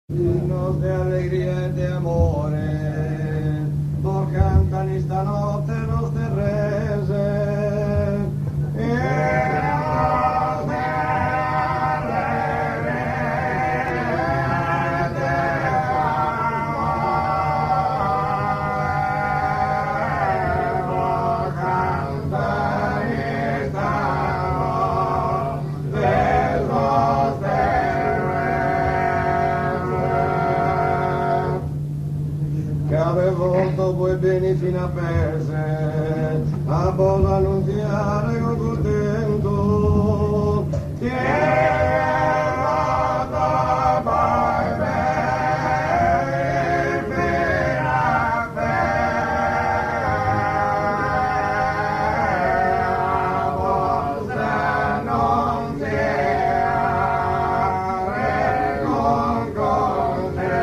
Llenos de alegría y de amores, nos cantan esta noche los terreses. Cada volta voi bene fino a perse, a vos annunziare con contento, che è volta poi bene fino a a vos annunziare con contento.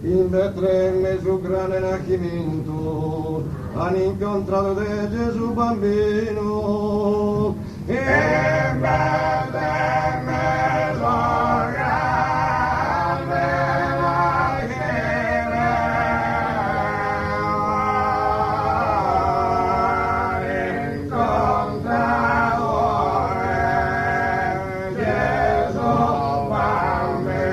In Betlemme su grande nascimento hanno incontrato di Gesù bambino. In Betlemme su grande nascimento hanno incontrato Gesù bambino.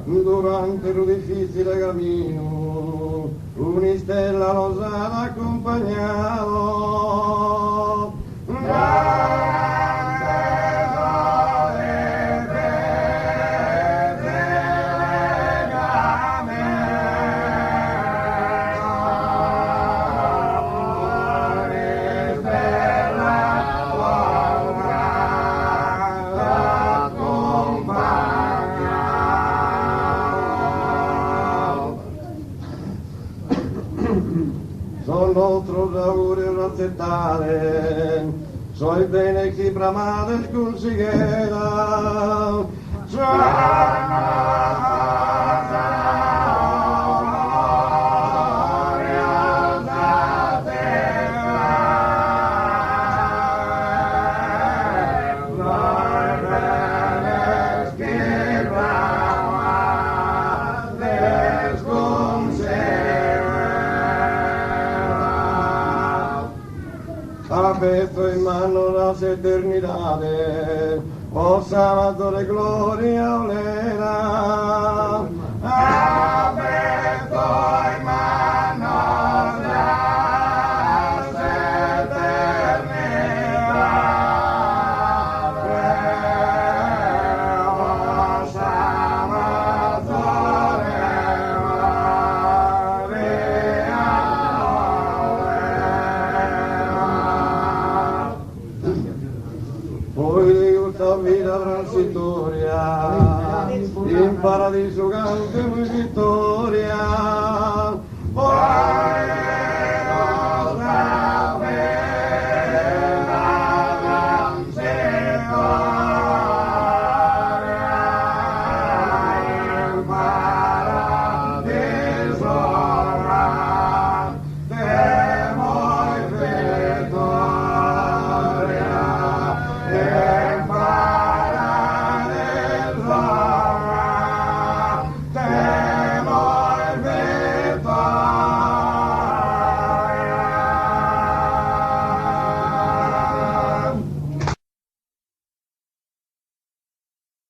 Durante lo difficile cammino, una stella lo ha accompagnato. Sono otros auguri razzettare, soi bene chi bramate sconsigliera, aperto in mano las eternidades, oh Salvatore gloria olera. Aperto in mano las eternidades, oh Salvatore poi di questa vita transitoria, in paradiso cantemo vittoria.